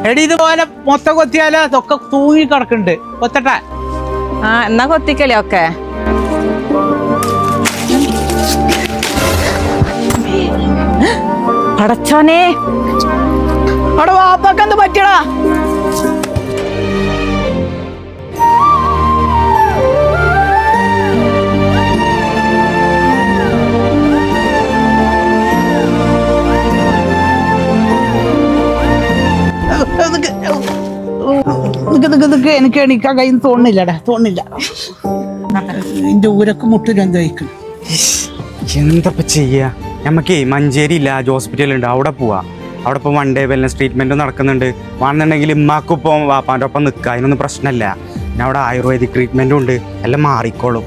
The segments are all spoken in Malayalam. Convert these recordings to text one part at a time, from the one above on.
എടി ഇതുപോലെ മൊത്തം കൊത്തിയാലോ ഇതൊക്കെ തൂങ്ങി കിടക്കുന്നുണ്ട്. കൊത്തട്ടെ? എന്നാ കൊത്തിക്കലേ ഒക്കെ. പടച്ചോനെ, അവിടെ വാപ്പാക്ക് എന്ത് പറ്റിയടാ? എനിക്ക് എണീക്കാൻ കഴിയുന്ന തോന്നില്ലടാ, തോന്നില്ല. എന്റെ ഊരൊക്കെ മുട്ടിലെന്താ വയ്ക്കണം. എന്തപ്പ ചെയ്യാ? നമുക്ക് മഞ്ചേരി ലാജ് ഹോസ്പിറ്റലുണ്ട്, അവിടെ പോവാ. അവിടെ ഇപ്പോൾ 1 day വെൽനസ് ട്രീറ്റ്മെന്റ് നടക്കുന്നുണ്ട്. വേണമെന്നുണ്ടെങ്കിൽ ഉമ്മാക്കൊപ്പം വാപ്പാൻ്റെ ഒപ്പം നിൽക്കുക, അതിനൊന്നും പ്രശ്നമില്ല. പിന്നെ അവിടെ ആയുർവേദിക് ട്രീറ്റ്മെന്റും ഉണ്ട്, എല്ലാം മാറിക്കോളും.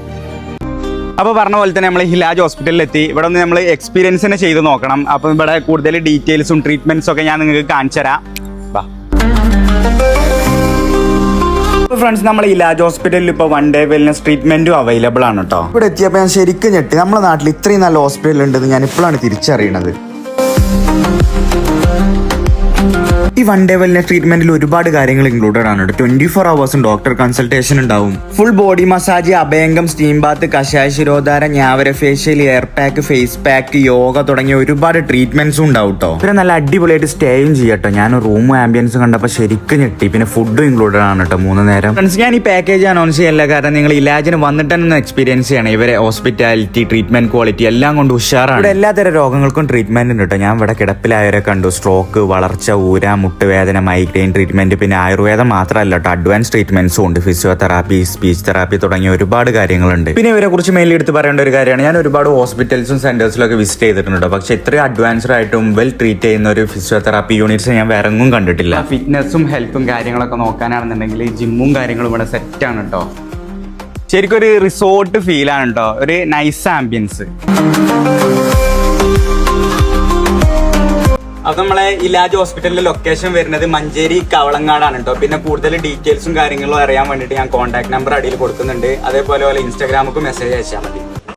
അപ്പോൾ പറഞ്ഞ പോലെ തന്നെ നമ്മൾ ഹിലാജ് ഹോസ്പിറ്റലിലെത്തി. ഇവിടെ ഒന്ന് നമ്മൾ എക്സ്പീരിയൻസ് തന്നെ ചെയ്ത് നോക്കണം. അപ്പം ഇവിടെ കൂടുതൽ ഡീറ്റെയിൽസും ട്രീറ്റ്മെന്റ്സും ഒക്കെ ഞാൻ നിങ്ങൾക്ക് കാണിച്ചു തരാം. ഫ്രണ്ട്സ്, നമ്മൾ ഇലാജ് ഹോസ്പിറ്റലിൽ ഇപ്പോൾ 1 day വെൽനസ് ട്രീറ്റ്മെന്റും അവൈലബിൾ ആണ് കേട്ടോ. ഇവിടെ എത്തിയപ്പോൾ ഞാൻ ശരിക്കും ഞെട്ടി. നമ്മുടെ നാട്ടിൽ ഇത്രയും നല്ല ഹോസ്പിറ്റൽ ഉണ്ടെന്ന് ഞാൻ ഇപ്പോഴാണ് തിരിച്ചറിയണത്. ഈ 1 day വെൽനസ് ട്രീറ്റ്മെന്റിൽ ഒരുപാട് കാര്യങ്ങൾ ഇൻക്ലൂഡഡ് ആണ്. 24 hours ഡോക്ടർ കൺസൾട്ടേഷൻ ഉണ്ടാവും. ഫുൾ ബോഡി മസാജ്, അഭയംഗം, സ്റ്റീം ബാത്ത്, കഷായ ശിരോധാര, ഞാവര facial, air pack, face pack, yoga തുടങ്ങിയ ഒരുപാട് ട്രീറ്റ്മെന്റ്സും ഉണ്ടാവും കേട്ടോ. പിന്നെ നല്ല അടിപൊളിയായിട്ട് സ്റ്റേയും ചെയ്യട്ടോ. ഞാൻ റൂമും ആംബിയൻസും കണ്ടപ്പോൾ ശരിക്കും ഞെട്ടി. പിന്നെ ഫുഡും ഇൻക്ലൂഡഡ് ആണ് കേട്ടോ 3 നേരം. ഫ്രണ്ട്സ്, ഞാൻ ഈ പാക്കേജ് അനൗൺസ് ചെയ്യല്ല, കാരണം നിങ്ങൾ ഇലാജിന് വന്നിട്ട് തന്നെ എക്സ്പീരിയൻസ് ചെയ്യണം. ഇവരെ ഹോസ്പിറ്റാലിറ്റി, ട്രീറ്റ്മെന്റ് ക്വാളിറ്റി എല്ലാം കൊണ്ട് ഉഷാറാണ്. ഇവിടെ എല്ലാത്തരം രോഗങ്ങൾക്കും ട്രീറ്റ്മെന്റ് ഉണ്ട് കേട്ടോ. ഞാൻ ഇവിടെ കിടപ്പിലായവരെ കണ്ടു. സ്ട്രോക്ക്, വളർച്ച, ഊര, മുട്ടുവേദന, മൈഗ്രെയിൻ ട്രീറ്റ്മെന്റ്. പിന്നെ ആയുർവേദം മാത്രമല്ല കേട്ടോ, അഡ്വാൻസ് ട്രീറ്റ്മെന്റ്സും ഉണ്ട്. ഫിസിയോതെറാപ്പി, സ്പീച്ച് തെറാപ്പി തുടങ്ങിയ ഒരുപാട് കാര്യങ്ങളുണ്ട്. പിന്നെ ഇവരെ കുറിച്ച് മെയിൻലി എടുത്ത് പറയേണ്ട ഒരു കാര്യമാണ്, ഞാൻ ഒരുപാട് ഹോസ്പിറ്റൽസും സെന്റേഴ്സിലും ഒക്കെ വിസിറ്റ് ചെയ്തിട്ടുണ്ട്. പക്ഷെ ഇത്രയും അഡ്വാൻസ്ഡ് ആയിട്ടും വെൽ ട്രീറ്റ് ചെയ്യുന്ന ഒരു ഫിസിയോതെറാപ്പി യൂണിറ്റ്സ് ഞാൻ വേറെ എങ്ങും കണ്ടിട്ടില്ല. ഫിറ്റ്നസും ഹെൽത്തും കാര്യങ്ങളൊക്കെ നോക്കാനാണെന്നുണ്ടെങ്കിൽ ജിമ്മും കാര്യങ്ങളും ഇവിടെ സെറ്റാണ് കേട്ടോ. ശരിക്കും ഒരു റിസോർട്ട് ഫീലാണ് കേട്ടോ. ഒരു നൈസ് ആംബിയൻസ്. അത് നമ്മളെ ഇലാജ് ഹോസ്പിറ്റലിലെ ലൊക്കേഷൻ വരുന്നത് മഞ്ചേരി കവളങ്ങാടാണ് കേട്ടോ. പിന്നെ കൂടുതൽ ഡീറ്റെയിൽസും കാര്യങ്ങളും അറിയാൻ വേണ്ടിയിട്ട് ഞാൻ കോൺടാക്ട് നമ്പർ അടിയിൽ കൊടുക്കുന്നുണ്ട്. അതേപോലെ ഇൻസ്റ്റാഗ്രാമിലേക്ക് മെസ്സേജ് അയച്ചാൽ മതി.